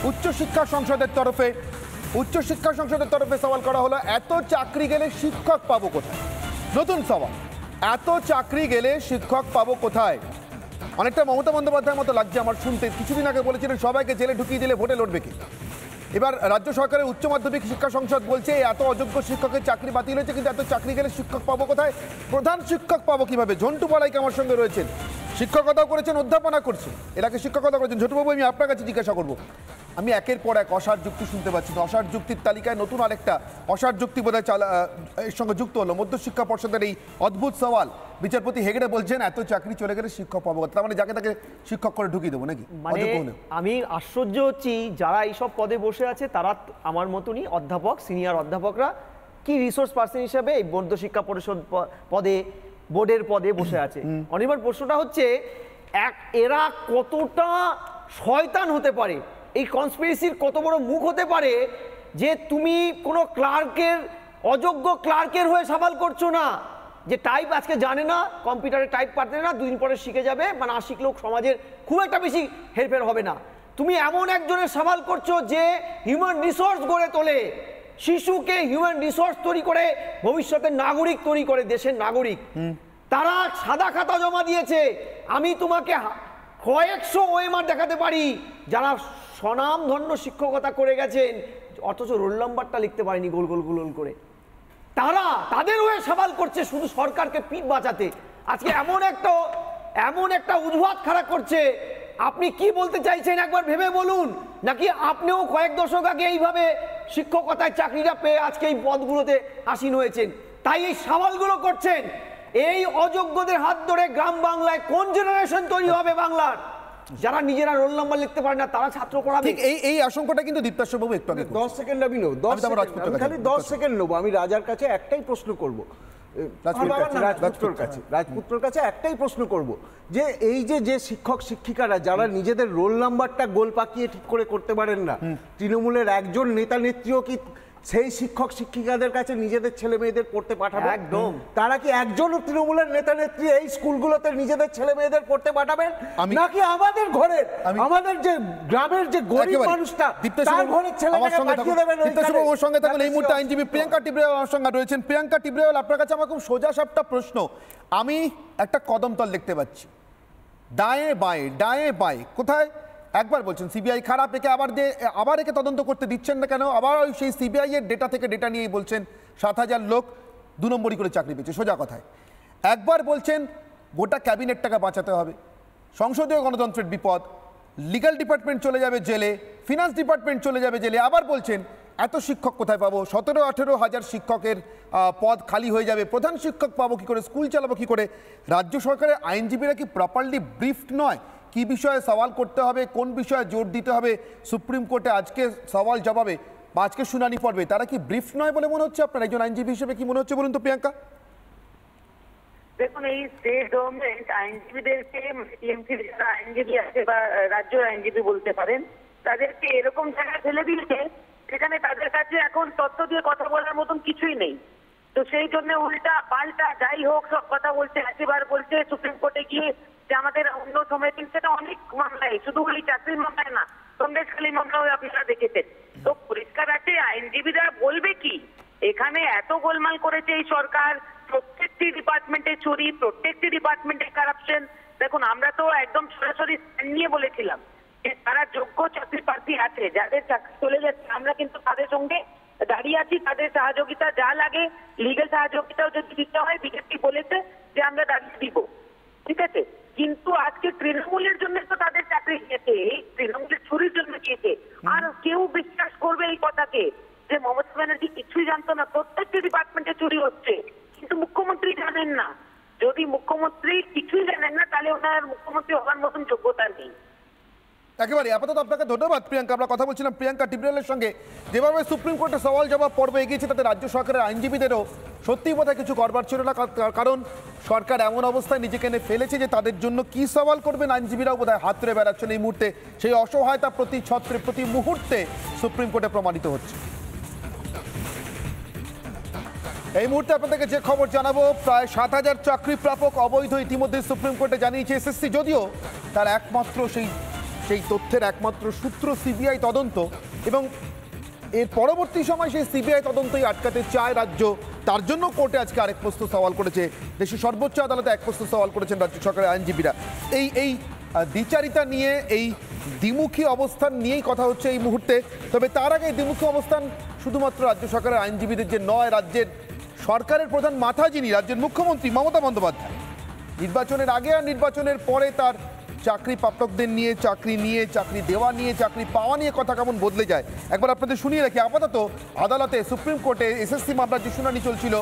উচ্চশিক্ষা সংসদের তরফে সওয়াল করা হলো, এত চাকরি গেলে শিক্ষক পাবো কোথায়? নতুন সওয়াল, এত চাকরি গেলে শিক্ষক পাবো কোথায়? অনেকটা মমতা বন্দ্যোপাধ্যায়ের মতো লাগছে আমার শুনতে। কিছুদিন আগে বলেছিলেন সবাইকে জেলে ঢুকিয়ে দিলে ভোটে লড়বে কি। এবার রাজ্য সরকারের উচ্চ মাধ্যমিক শিক্ষা সংসদ বলছে এত অযোগ্য শিক্ষকের চাকরি বাতিল হয়েছে, কিন্তু এত চাকরি গেলে শিক্ষক পাবো কোথায়? প্রধান শিক্ষক পাবো কিভাবে? ঝন্টু বলাইকে আমার সঙ্গে রয়েছেন, শিক্ষকতাও করেছেন, অধ্যাপনা করছেন, এটাকে শিক্ষকতা করেছেন। ঝন্টুবাবু, আমি আপনার কাছে জিজ্ঞাসা করবো, আমি একের পর এক অসার যুক্তি শুনতে পাচ্ছি, অসার যুক্তির তালিকায় নতুন আরেকটা অসার যুক্তি বোধহয় এর সঙ্গে যুক্ত হলো। মধ্যশিক্ষা পর্ষদের এই অদ্ভুত সওয়াল, বিচারপতি হেগড়ে বলছেন এত চাকরি চলে গেলে শিক্ষক পাবো, তার মানে যাকে তাকে শিক্ষক করে ঢুকিয়ে দেবো নাকি? মানে আমি আশ্চর্য হচ্ছি, যারা এইসব পদে বসে আছে তারা আমার মতনই অধ্যাপক, সিনিয়র অধ্যাপকরা, কি রিসোর্স পার্সন হিসেবে এই মধ্যশিক্ষা পরিষদ পদে, বোর্ডের পদে বসে আছে। অনিবার প্রশ্নটা হচ্ছে এরা কতটা শয়তান হতে পারে, এই কনস্পিরেসির কত বড় মুখ হতে পারে যে তুমি কোনো ক্লার্কের, অযোগ্য ক্লার্কের হয়ে সওয়াল করছো না, যে টাইপ আজকে জানে না, কম্পিউটারে টাইপ পারতে না, দুদিন পরে শিখে যাবে, মানে আশিক লোক সমাজের খুব একটা বেশি হেরফের হবে না। তুমি এমন একজনের সওয়াল করছো যে হিউম্যান রিসোর্স গড়ে তোলে, শিশুকে হিউম্যান রিসোর্স তৈরি করে ভবিষ্যতের নাগরিক তৈরি করে, দেশের নাগরিক। তারা সাদা খাতা জমা দিয়েছে। আমি তোমাকে কয়েকশো ওএমআর দেখাতে পারি যারা স্বনামধন্য শিক্ষকতা করে গেছেন, অথচ রোল নাম্বারটা লিখতে পারেনি গোল গোল গোল করে। তারা তাদের হয়ে সওয়াল করছে শুধু সরকারকে পিঠ বাঁচাতে। আজকে এমন একটা উদ্ভট খাড়া করছে। আপনি কি বলতে চাইছেন একবার ভেবে বলুন, নাকি আপনিও কয়েক দশক আগে এইভাবে শিক্ষকতায় চাকরিটা পেয়ে আজকে এই পদগুলোতে আসীন হয়েছেন, তাই এই সওয়ালগুলো করছেন? এই অযোগ্যদের হাত ধরে গ্রাম বাংলায় কোন জেনারেশন তৈরি হবে বাংলার, যারা নিজেরা রোল নাম্বার লিখতে পারে না, তারা ছাত্র পড়াবে? এই আশঙ্কাটা কিন্তু দীপ্তাশ্রী বাবু একটু আগে 10 সেকেন্ড আমি নেব, 10 সেকেন্ড, খালি 10 সেকেন্ড নেব। আমি রাজার কাছে একটাই প্রশ্ন করব, রাজপুত্রের কাছে একটাই প্রশ্ন করব, যে এই যে শিক্ষক শিক্ষিকারা যারা নিজেদের রোল নাম্বারটা গোল পাকিয়ে ঠিক করে করতে পারেন না, তৃণমূলের একজন নেতা নেত্রীও কি সেই শিক্ষক শিক্ষিকাদের কাছে নিজেদের ছেলে মেয়েদের পড়তে পাঠাবে? একদম। তারা কি একজন তৃণমূলের নেতা নেত্রী এই স্কুলগুলোতে নিজেদের ছেলে মেয়েদের পড়তে পাঠাবেন, নাকি আমাদের ঘরের, আমাদের যে গ্রামের যে গরিব মানুষটা তার ঘরের ছেলেটাকে পাঠিয়ে দেবেন? দীপ্তাশ্রীবাবুর সঙ্গে থাকুন এই মুহূর্তে আইনজীবী প্রিয়াঙ্কা টিবরেওয়াল আমার সঙ্গে রয়েছেন। প্রিয়াঙ্কা টিবরেওয়াল, আপনার কাছে আমার খুব সোজা সাপটা প্রশ্ন। আমি একটা কদমতল দেখতে পাচ্ছি, ডায়ে বাঁয়ে কোথায়? একবার বলছেন সিবিআই খারাপ, একে আবার একে তদন্ত করতে দিচ্ছেন না কেন? আবার ওই সেই সিবিআই এর ডেটা থেকে ডেটা নিয়েই বলছেন 7,000 লোক 2 নম্বরই করে চাকরি পেয়েছে। সোজা কথায় একবার বলছেন গোটা ক্যাবিনেটটাকে বাঁচাতে হবে, সংসদীয় গণতন্ত্রের বিপদ, লিগ্যাল ডিপার্টমেন্ট চলে যাবে জেলে, ফিনান্স ডিপার্টমেন্ট চলে যাবে জেলে। আবার বলছেন এত শিক্ষক কোথায় পাবো? 17-18 হাজার শিক্ষকের পদ খালি হয়ে যাবে, প্রধান শিক্ষক পাবো কি করে, স্কুল চালাবো কি করে? রাজ্য সরকারের আইনজীবীরা কি প্রপারলি ব্রিফড নয়? কি বিষয়ে সওয়াল করতে হবে, কোন বিষয়ে জোর দিতে হবে? সুপ্রিম কোর্টে আজকে সওয়াল জবাবে বা আজকে শুনানি পড়বে, তারা কি ব্রিফ নয় বলে মনে হচ্ছে আপনার? একজন আইনজীবী হিসেবে কি মনে হচ্ছে বলুন তো প্রিয়াঙ্কা? দেখুন, এই স্টেট গভর্নমেন্ট আইনজীবীদেরকে, টিএমসি যারা আইনজীবী আছে বা রাজ্য আইনজীবী বলতে পারেন, তাদেরকে এরকম জায়গায় ফেলে দিয়েছে যেখানে তাদের কাছে এখন তথ্য দিয়ে কথা বলার মতন কিছুই নেই। তো সেই জন্য উল্টা পাল্টা যাই হোক সব কথা বলছে, একেবার বলছে সুপ্রিম কোর্টে গিয়ে যে আমাদের অন্য সময়, সেটা অনেক মামলায়, শুধু ওই চাকরির মামলায় না, সন্দেশখালী মামলাও আপনারা দেখেছেন। তো পরিষ্কার আছে আইনজীবীরা বলবে কি, এখানে এত গোলমাল করেছে এই সরকার, প্রত্যেকটি ডিপার্টমেন্টে চুরি, প্রত্যেকটি ডিপার্টমেন্টে কারাপশন। দেখুন, আমরা তো একদম সরাসরি নিয়ে বলেছিলাম যে তারা যোগ্য চাকরি প্রার্থী আছে, যাদের চাকরি চলে যাচ্ছে, আমরা কিন্তু তাদের সঙ্গে দাঁড়িয়ে আছি, তাদের সহযোগিতা যা লাগে, লিগেল সহযোগিতাও যদি দিতে হয়, বিজেপি বলেছে যে আমরা দাঁড়িয়ে দিব, ঠিক আছে। কিন্তু আজকে তৃণমূলের জন্য তো তাদের চাকরি গিয়েছে, এই তৃণমূলের চুরির জন্য গিয়েছে। আর কেউ বিশ্বাস করবে এই কথাকে যে মমতা ব্যানার্জি কিছুই জানতো না? প্রত্যেকটি ডিপার্টমেন্টে চুরি হচ্ছে, কিন্তু মুখ্যমন্ত্রী জানেন না। যদি মুখ্যমন্ত্রী কিছুই জানেন না, তাহলে ওনার মুখ্যমন্ত্রী হওয়ার মতন যোগ্যতা নেই। একেবারে আপাতত আপনাকে ধন্যবাদ প্রিয়াঙ্কা। আমরা কথা বলছিলাম প্রিয়াঙ্কা টিবরেওয়ালের সঙ্গে। যেভাবে সুপ্রিম কোর্টে সওয়াল জবাব পর্ব এগিয়েছে, তাতে রাজ্য সরকারের আইনজীবীদেরও সত্যি বোধহয় কিছু করবার ছিল না, কারণ সরকার এমন অবস্থায় নিজেকে এনে ফেলেছে যে তাদের জন্য কি সওয়াল করবেন আইনজীবীরাও বোধহয় হাত ধরে বেড়াচ্ছেন এই মুহূর্তে। সেই অসহায়তা প্রতি ছত্রে প্রতি মুহূর্তে সুপ্রিম কোর্টে প্রমাণিত হচ্ছে। এই মুহূর্তে আপনাদেরকে যে খবর জানাবো, প্রায় 7,000 চাকরি প্রাপক অবৈধ ইতিমধ্যে সুপ্রিম কোর্টে জানিয়েছে এসএসসি, যদিও তার একমাত্র সেই সেই তথ্যের একমাত্র সূত্র সিবিআই তদন্ত, এবং এর পরবর্তী সময় সেই সিবিআই তদন্তই আটকাতে চায় রাজ্য। তার জন্য কোর্টে আজকে আরেক প্রশ্ন সওয়াল করেছে, দেশের সর্বোচ্চ আদালতে এক প্রশ্ন সওয়াল করেছেন রাজ্য সরকারের আইনজীবীরা। এই দ্বিচারিতা নিয়ে, এই দ্বিমুখী অবস্থান নিয়েই কথা হচ্ছে এই মুহূর্তে। তবে তার আগে দ্বিমুখী অবস্থান শুধুমাত্র রাজ্য সরকারের আইনজীবীদের যে নয়, রাজ্যের সরকারের প্রধান মাথা যিনি, রাজ্যের মুখ্যমন্ত্রী মমতা বন্দ্যোপাধ্যায়, নির্বাচনের আগে আর নির্বাচনের পরে তার চাকরি প্রাপকদের নিয়ে, চাকরি দেওয়া নিয়ে, চাকরি পাওয়া নিয়ে কথা কেমন বদলে যায় একবার আপনাদের শুনিয়ে রাখি। আপাতত আদালতে সুপ্রিম কোর্টে এসএসসি মামলার যে শুনানি চলছিল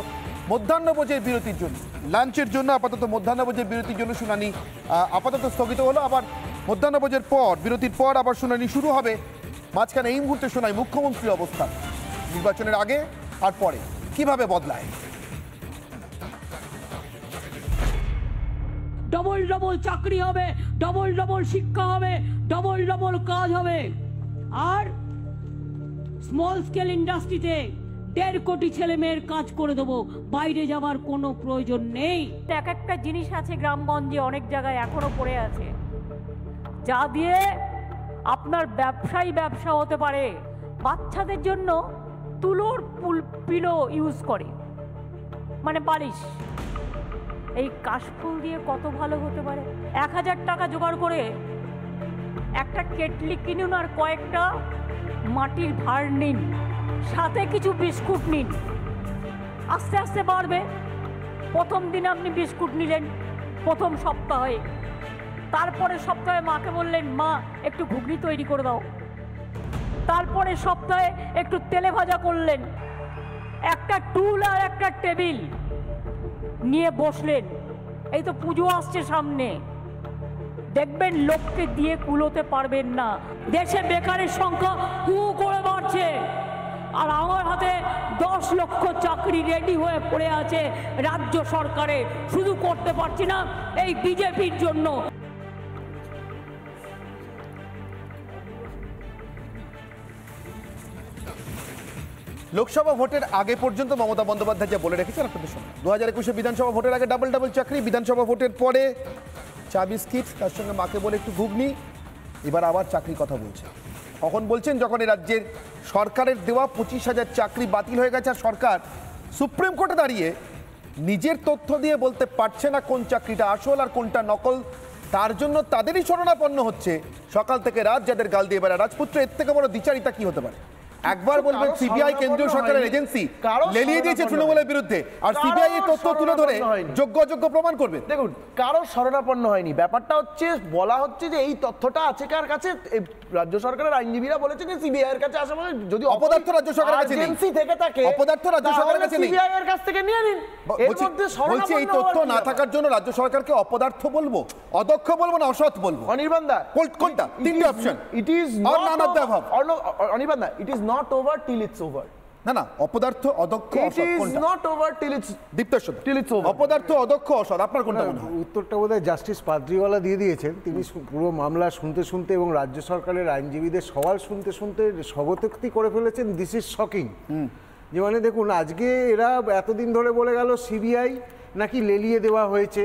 মধ্যাহ্নভোজের বিরতির জন্য, লাঞ্চের জন্য আপাতত মধ্যাহ্নভোজের বিরতির জন্য শুনানি আপাতত স্থগিত হলো। আবার মধ্যাহ্নভোজের পর, বিরতির পর আবার শুনানি শুরু হবে। মাঝখানে এই মুহূর্তে শোনাই মুখ্যমন্ত্রীর অবস্থান নির্বাচনের আগে আর পরে কিভাবে বদলায়। ডবল ডবল চাকরি হবে, ডবল ডবল শিক্ষা হবে, ডবল ডবল কাজ হবে। আর স্মল স্কেল ইন্ডাস্ট্রিতে 1.5 কোটি ছেলে মেয়ের কাজ করে দেবো, বাইরে যাওয়ার কোনো প্রয়োজন নেই। এক একটা জিনিস আছে গ্রামগঞ্জে, অনেক জায়গায় এখনো পড়ে আছে, যা দিয়ে আপনার ব্যবসা হতে পারে। বাচ্চাদের জন্য তুলোর পিলো ইউজ করে, মানে বালিশ। এই কাশফুল দিয়ে কত ভালো হতে পারে। 1000 টাকা জোগাড় করে একটা কেটলি কিনুন আর কয়েকটা মাটির ভাঁড় নিন, সাথে কিছু বিস্কুট নিন, আস্তে আস্তে বাড়বে। প্রথম দিন আপনি বিস্কুট নিলেন প্রথম সপ্তাহে, তারপরে সপ্তাহে মাকে বললেন মা একটু ঘুগনি তৈরি করে দাও, তারপরে সপ্তাহে একটু তেলে ভাজা করলেন। একটা টুল আর একটা টেবিল নিয়ে বসলেন। এই তো পুজো আসছে সামনে, দেখবেন লোককে দিয়ে কুলোতে পারবেন না। দেশে বেকারের সংখ্যা হু করে বাড়ছে, আর আমার হাতে 10 লক্ষ চাকরি রেডি হয়ে পড়ে আছে রাজ্য সরকারে। শুধু করতে পারছি না এই বিজেপির জন্য। লোকসভা ভোটের আগে পর্যন্ত মমতা বন্দ্যোপাধ্যায় যা বলে রেখেছেন আপনাদের সঙ্গে, 2021 বিধানসভা ভোটের আগে ডাবল চাকরি, বিধানসভা ভোটের পরে চা বিস্কিট, তার সঙ্গে মাকে বলে একটু ঘুগনি, এবার আবার চাকরির কথা বলছে। কখন বলছেন? যখন এই রাজ্যের সরকারের দেওয়া 25,000 চাকরি বাতিল হয়ে গেছে, আর সরকার সুপ্রিম কোর্টে দাঁড়িয়ে নিজের তথ্য দিয়ে বলতে পারছে না কোন চাকরিটা আসল আর কোনটা নকল। তার জন্য তাদেরই শরণাপন্ন হচ্ছে সকাল থেকে রাত যাদের গাল দিয়ে বেড়া রাজপুত্র। এর থেকে বড় দ্বিচারিতা কি হতে পারে? একবার বলবেন সিবিআই কেন্দ্রীয় সরকারের এজেন্সি লেলিয়ে দিয়েছে তৃণমূলের বিরুদ্ধে, আর সিবিআই এর তথ্য তুলে ধরে যোগ্য অযোগ্য প্রমাণ করবে। দেখুন, কারো শরণাপন্ন হয়নি। ব্যাপারটা হচ্ছে, বলা হচ্ছে যে এই তথ্যটা আছে কার কাছে? রাজ্য সরকারের আইনজীবীরা বলেছেন যে সিবিআই এর কাছে আছে। মানে যদি অপদার্থ রাজ্য সরকারের কাছে নেই, এজেন্সি থেকে থাকে, অপদার্থ রাজ্য সরকারের কাছে নেই, সিবিআই এর কাছ থেকে নিয়ে নিন। এর মধ্যে বলছি এই তথ্য না থাকার জন্য রাজ্য সরকারকে অপদার্থ বলবো, অদক্ষ বলবো, না অসৎ বলবো? অনির্বাণ দা, কোনটা? তিনটে option. It is Anirban da, it is not over till it's over. না না, অপদার্থ, অদক্ষ, অসৎ কোনটা? Not over till it's till it's over. অপদার্থ, অদক্ষ, অসৎ, আপনার কোনটা মনে হয়? উত্তরটা বোধহয় জাস্টিস পাদ্রিওয়ালা দিয়ে দিয়েছেন। তিনি পুরো মামলা শুনতে শুনতে এবং রাজ্য সরকারের আইনজীবীদের সওয়াল শুনতে শুনতে স্বগতোক্তি করে ফেলেছেন। This is shocking. যে মানে দেখুন, আজকে এরা এতদিন ধরে বলে গেল সিবিআই নাকি লেলিয়ে দেওয়া হয়েছে,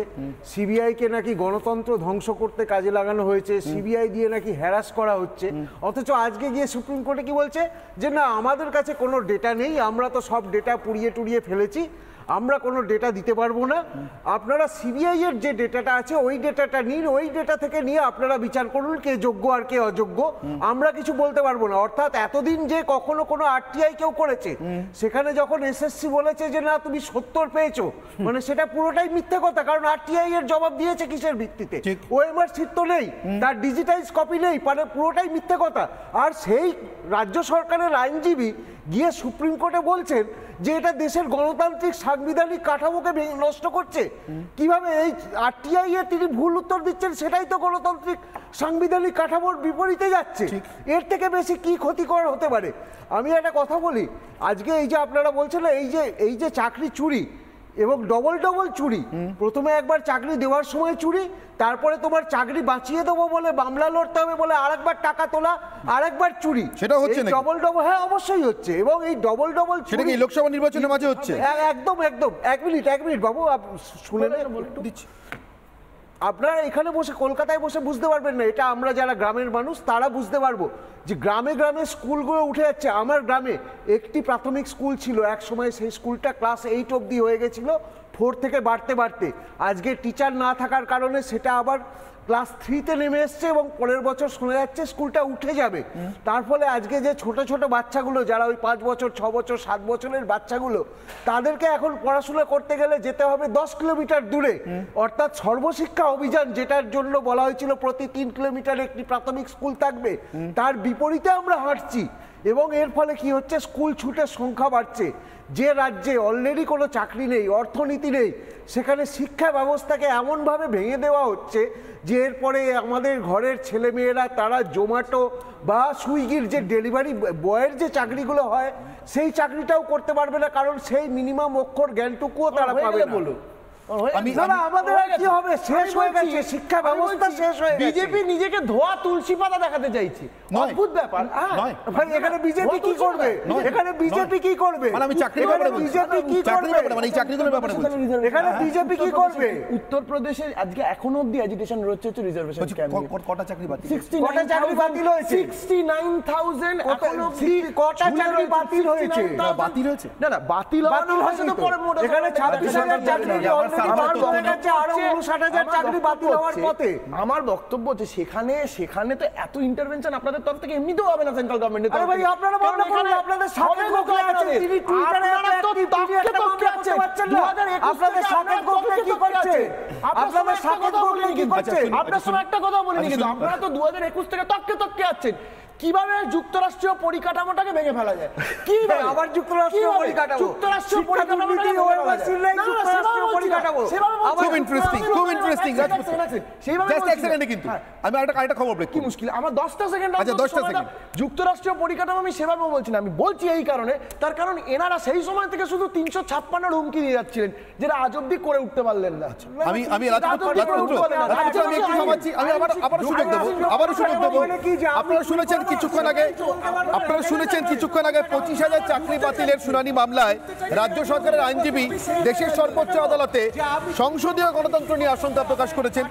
সিবিআইকে নাকি গণতন্ত্র ধ্বংস করতে কাজে লাগানো হয়েছে, সিবিআই দিয়ে নাকি হ্যারাস করা হচ্ছে। অথচ আজকে গিয়ে সুপ্রিম কোর্টে কি বলছে? যে না, আমাদের কাছে কোনো ডেটা নেই, আমরা তো সব ডেটা পুড়িয়ে টুড়িয়ে ফেলেছি, আমরা কোনো ডেটা দিতে পারবো না। আপনারা সিবিআই এর যে ডেটাটা আছে ওই ডেটাটা নিন, ওই ডেটা থেকে নিয়ে আপনারা বিচার করুন কে যোগ্য আর কে অযোগ্য, আমরা কিছু বলতে পারবো না। অর্থাৎ এতদিন যে কখনো কোনো আরটিআই কেউ করেছে, সেখানে যখন এসএসসি বলেছে যে না তুমি 70 পেয়েছো, মানে সেটা পুরোটাই মিথ্যে কথা। কারণ আরটিআই এর জবাব দিয়েছে কিসের ভিত্তিতে? ওএমআর সিট তো নেই, তার ডিজিটাইজ কপি নেই, মানে পুরোটাই মিথ্যে কথা। আর সেই রাজ্য সরকারের আইনজীবী গিয়ে সুপ্রিম কোর্টে বলছেন যে এটা দেশের গণতান্ত্রিক সাংবিধানিক কাঠামোকে নষ্ট করছে। কিভাবে? এই আরটিআই এর তিনি ভুল উত্তর দিচ্ছেন, সেটাই তো গণতান্ত্রিক সাংবিধানিক কাঠামোর বিপরীতে যাচ্ছে। এর থেকে বেশি কি ক্ষতিকর হতে পারে? আমি একটা কথা বলি, আজকে এই যে আপনারা বলছেন এই যে চাকরি চুরি এবং ডবল চুরি, প্রথমে একবার চাকরি দেওয়ার সময় চুরি, তারপরে তোমার চাকরি বাঁচিয়ে দেবো বলে মামলা লড়তে হবে বলে আরেকবার টাকা তোলা, আরেকবার চুরি। সেটা হচ্ছে নাকি? ডবল, হ্যাঁ অবশ্যই হচ্ছে। এবং এই ডবল সেটা কি লোকসভা নির্বাচনের মাঝে হচ্ছে? একদম। এক মিনিট বাবু, শুনে দিচ্ছি। আপনারা এখানে বসে কলকাতায় বসে বুঝতে পারবেন না, এটা আমরা যারা গ্রামের মানুষ তারা বুঝতে পারবো যে গ্রামে গ্রামে স্কুলগুলো উঠে যাচ্ছে। আমার গ্রামে একটি প্রাথমিক স্কুল ছিল এক সময়, সেই স্কুলটা ক্লাস 8 অবধি হয়ে গেছিল, 4 থেকে বাড়তে বাড়তে আজকে টিচার না থাকার কারণে সেটা আবার ক্লাস 3-তে নেমে এসছে এবং পরের বছর শোনা যাচ্ছে স্কুলটা উঠে যাবে। তার ফলে আজকে যে ছোট ছোট বাচ্চাগুলো যারা ওই 5 বছর 6 বছর 7 বছরের বাচ্চাগুলো, তাদেরকে এখন পড়াশোনা করতে গেলে যেতে হবে 10 কিলোমিটার দূরে। অর্থাৎ সর্বশিক্ষা অভিযান যেটার জন্য বলা হয়েছিল প্রতি 3 কিলোমিটারে একটি প্রাথমিক স্কুল থাকবে, তার বিপরীতে আমরা হাঁটছি। এবং এর ফলে কি হচ্ছে, স্কুল ছুটের সংখ্যা বাড়ছে। যে রাজ্যে অলরেডি কোনো চাকরি নেই, অর্থনীতি নেই, সেখানে শিক্ষা ব্যবস্থাকে এমনভাবে ভেঙে দেওয়া হচ্ছে যে এরপরে আমাদের ঘরের ছেলেমেয়েরা তারা জোম্যাটো বা সুইগির যে ডেলিভারি বয়ের যে চাকরিগুলো হয় সেই চাকরিটাও করতে পারবে না, কারণ সেই মিনিমাম অক্ষর জ্ঞানটুকুও তারা পাবে না। বলো আমাদের আর কি হবে, শেষ হয়ে গেছে শিক্ষা ব্যবস্থা, শেষ হয়ে গেছে। বিজেপি নিজেকে ধোয়া তুলসী পাতা দেখাতে চাইছে, অদ্ভুত ব্যাপার। ভাই এখানে বিজেপি কি করবে? এখানে বিজেপি কি করবে? আমি চাকরি বিজেপি কি করবে? মানে এই চাকরিগুলোর ব্যাপারে বলছি। এখানে বিজেপি কি করবে? উত্তরপ্রদেশে আজকে এখনো অবধি এজিটেশন রয়েছে রিজার্ভেশন ক্যাম্পে। কটা চাকরি বাতিল? কটা চাকরি বাতিল হয়েছে? 69,000 এখনো অবধি কটা চাকরি বাতিল হয়েছে? বাতিল হয়েছে? না না, বাতিল হয়েছে তো পরে মোটা এখানে 26,000 চাকরি অলরেডি আরো 59,000 চাকরি বাতিল হওয়ার পথে। আমার বক্তব্য হচ্ছে সেখানে তো এত ইন্টারভেনশন আপনাদের তরফ থেকে এমনিতেও হবে না সেন্ট্রাল গভর্নমেন্টের তরফ থেকে। ভাই আপনারা বন্ধ করুন, আপনাদের সাকেত গোখলে আছে, তিনি টুইটারে একটা মামলা করতে পারছেন না। আপনাদের সাকেত গোখলে কি করছে? আপনাদের সাকেত গোখলে কি করছে? আপনার সময় একটা কথা বলিনি, কিন্তু আপনারা তো 2021 থেকে তককে আছেন কিভাবে যুক্তরাষ্ট্রীয় পরিকাঠামোটাকে ভেঙে ফেলা যায়। কি আবার যুক্তরাষ্ট্রীয় পরিকাঠামো? যুক্তরাষ্ট্রীয় পরিকাঠামোটাকে খুব ইন্টারেস্টিং, খুব ইন্টারেস্টিং। জাস্ট এক সেকেন্ডে, কিন্তু আমি আরেকটা খবর বলি। কি মুশকিল, আমার 10টা সেকেন্ড। আচ্ছা 10টা সেকেন্ড। যুক্তরাষ্ট্রীয় পরিকাঠামো আমি সেভাবে বলছি না, আমি বলছি এই কারণে, তার কারণ এনারা সেই সময় থেকে শুধু 356 হুমকি দিয়ে যাচ্ছিলেন, যেটা আজ অব্দি করে উঠতে পারলেন না। আমি আবারও সুযোগ দেবো। আপনারা শুনেছেন কিছুক্ষণ আগে 25,000 চাকরি বাতিলের শুনানি মামলায় রাজ্য সরকারের আইনজীবী দেশের সর্বোচ্চ আদালতে সংসদীয় গণতন্ত্র নিয়ে আশঙ্কা প্রকাশ করেছেন।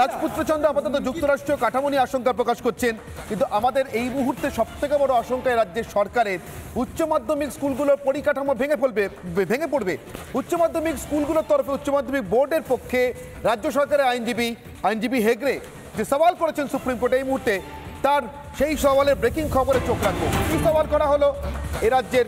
রাজপুত্রচন্দ্র আপাতত যুক্তরাষ্ট্রীয় কাঠামো নিয়ে আশঙ্কা প্রকাশ করছেন, কিন্তু আমাদের এই মুহূর্তে সবথেকে বড় আশঙ্কা রাজ্যের সরকারের উচ্চ মাধ্যমিক স্কুলগুলোর পরিকাঠামো ভেঙে পড়বে। উচ্চ মাধ্যমিক স্কুলগুলোর তরফে উচ্চ মাধ্যমিক বোর্ডের পক্ষে রাজ্য সরকারের আইনজীবী হেগড়ে যে সওয়াল করেছেন সুপ্রিম কোর্টে এই মুহূর্তে, তার সেই সওয়ালের ব্রেকিং খবরে চোখ রাখবো। কি সওয়াল করা হলো? এ রাজ্যের